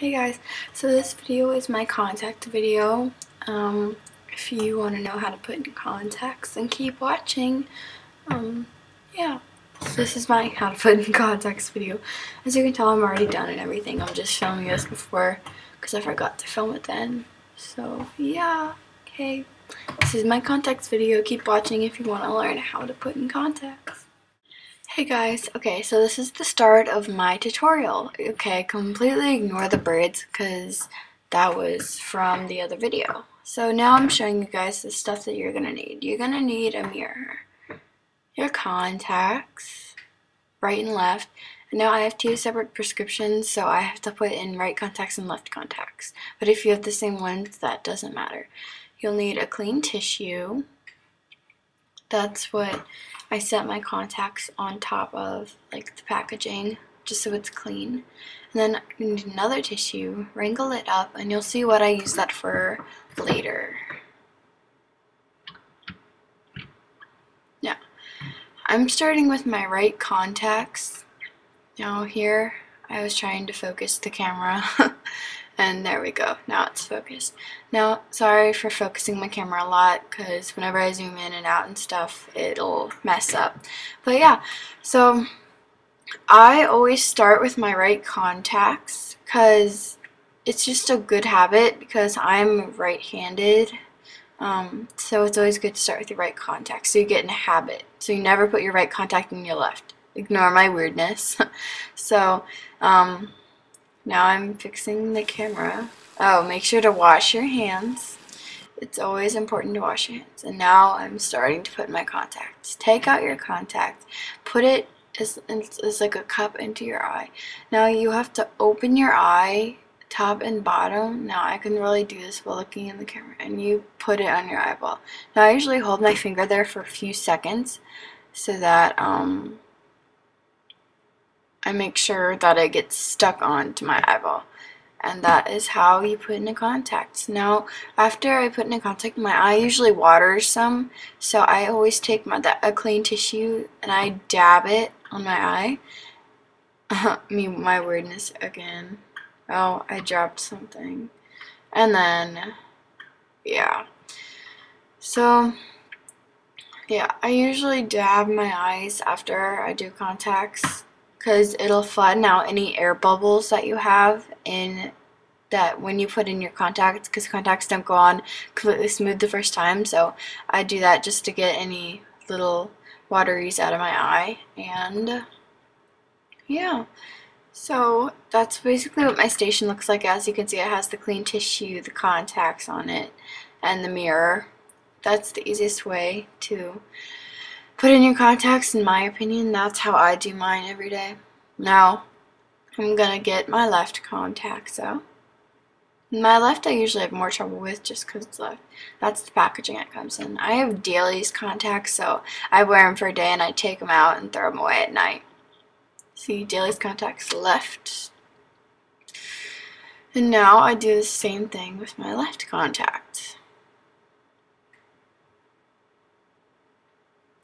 Hey guys, so this video is my contact video. If you want to know how to put in contacts, then keep watching. Yeah, this is my how to put in contacts video. As you can tell, I'm already done and everything. I'm just filming this before because I forgot to film it then. So yeah, okay. This is my contacts video. Keep watching if you want to learn how to put in contacts. Hey guys, okay, so this is the start of my tutorial. Okay, completely ignore the birds because that was from the other video. So now I'm showing you guys the stuff that you're gonna need. You're gonna need a mirror, your contacts, right and left. And now I have two separate prescriptions, so I have to put in right contacts and left contacts. But if you have the same ones, that doesn't matter. You'll need a clean tissue. That's what I set my contacts on top of, like the packaging, just so it's clean. And then you need another tissue, wrinkle it up, and you'll see what I use that for later. Now, I'm starting with my right contacts. Now here, I was trying to focus the camera. And there we go, now it's focused. Now, sorry for focusing my camera a lot, because whenever I zoom in and out and stuff, it'll mess up. But yeah, so I always start with my right contacts, because it's just a good habit, because I'm right-handed. So it's always good to start with your right contact, so you get in a habit. So you never put your right contact in your left. Ignore my weirdness. So, now I'm fixing the camera. Oh, make sure to wash your hands. It's always important to wash your hands. And now I'm starting to put my contacts. Take out your contact. Put it as like a cup into your eye. Now you have to open your eye, top and bottom. Now I can really do this while looking in the camera. And you put it on your eyeball. Now I usually hold my finger there for a few seconds so that I make sure that it gets stuck onto my eyeball. And that is how you put in a contact. Now, after I put in a contact, my eye usually waters some, so I always take a clean tissue and I dab it on my eye. My weirdness again. Oh, I dropped something. And then, yeah. So, yeah, I usually dab my eyes after I do contacts, because it'll flatten out any air bubbles that you have in that when you put in your contacts, because contacts don't go on completely smooth the first time. So I do that just to get any little wateries out of my eye. And yeah, so that's basically what my station looks like. As you can see, it has the clean tissue, the contacts on it, and the mirror. That's the easiest way to put in your contacts, in my opinion. That's how I do mine every day. Now, I'm gonna get my left contacts out. My left I usually have more trouble with just because it's left. That's the packaging it comes in. I have Dailies contacts, so I wear them for a day and I take them out and throw them away at night. See, Dailies contacts left. And now I do the same thing with my left contact.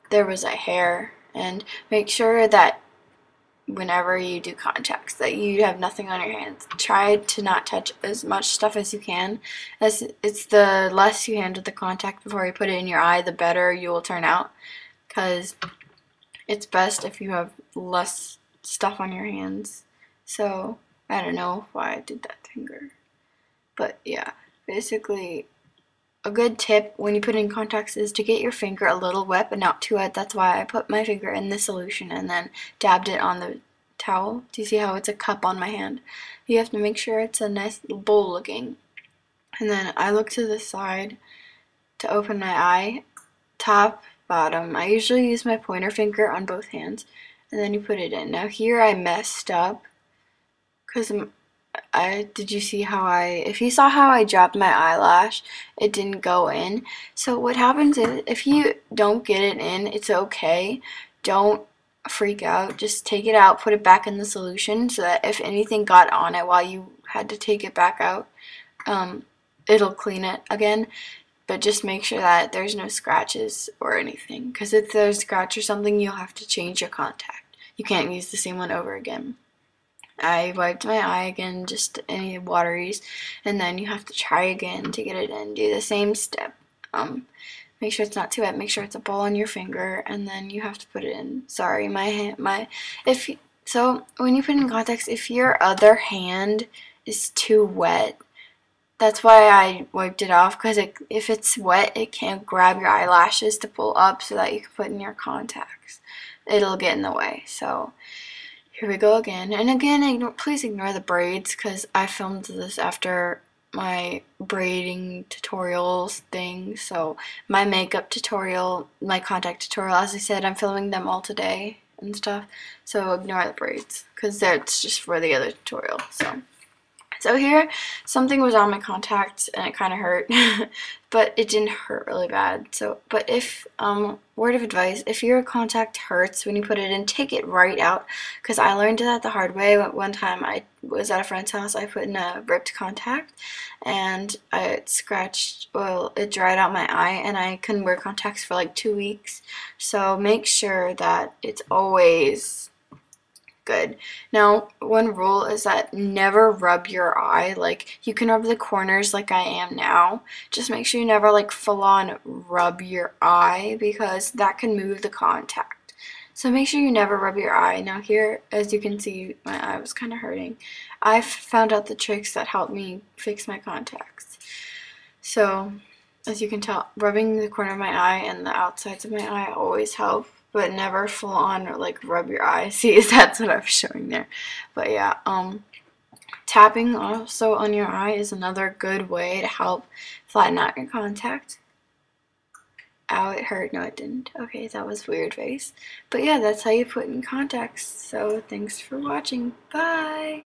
There was a hair, and make sure that whenever you do contacts that you have nothing on your hands. Try to not touch as much stuff as you can, as it's the less you handle the contact before you put it in your eye, the better you will turn out, because it's best if you have less stuff on your hands. So I don't know why I did that finger, but yeah, basically a good tip when you put in contacts is to get your finger a little wet, but not too wet. That's why I put my finger in the solution and then dabbed it on the towel. Do you see how it's a cup on my hand? You have to make sure it's a nice bowl looking. And then I look to the side to open my eye, top, bottom. I usually use my pointer finger on both hands, and then you put it in. Now here I messed up because did you see how if you saw how I dropped my eyelash, it didn't go in. So what happens is, if you don't get it in, it's okay. Don't freak out. Just take it out, put it back in the solution, so that if anything got on it while you had to take it back out, it'll clean it again. But just make sure that there's no scratches or anything, because if there's a scratch or something, you'll have to change your contact. You can't use the same one over again. I wiped my eye again, just any wateries, and then you have to try again to get it in. Do the same step. Make sure it's not too wet. Make sure it's a ball on your finger, and then you have to put it in. Sorry, my hand, so when you put in contacts, if your other hand is too wet, that's why I wiped it off, because if it's wet, it can't grab your eyelashes to pull up so that you can put in your contacts. It'll get in the way. So here we go again. And again, please ignore the braids, because I filmed this after my braiding tutorials thing. So my makeup tutorial, my contact tutorial, as I said, I'm filming them all today and stuff. So ignore the braids, because that's just for the other tutorial. So here, something was on my contact and it kind of hurt, but it didn't hurt really bad. But if, word of advice, if your contact hurts when you put it in, take it right out, because I learned that the hard way. One time I was at a friend's house, I put in a ripped contact, and it dried out my eye, and I couldn't wear contacts for like 2 weeks. So make sure that it's always good. Now, one rule is that never rub your eye. Like, you can rub the corners like I am now. Just make sure you never like full on rub your eye, because that can move the contact. So make sure you never rub your eye. Now here, as you can see, my eye was kind of hurting. I've found out the tricks that help me fix my contacts. So, as you can tell, rubbing the corner of my eye and the outsides of my eye always help, but never full on or like rub your eye. See, that's what I'm showing there. But yeah, tapping also on your eye is another good way to help flatten out your contact. Ow, it hurt. No, it didn't. Okay, that was weird face. But yeah, that's how you put in contacts. So thanks for watching. Bye!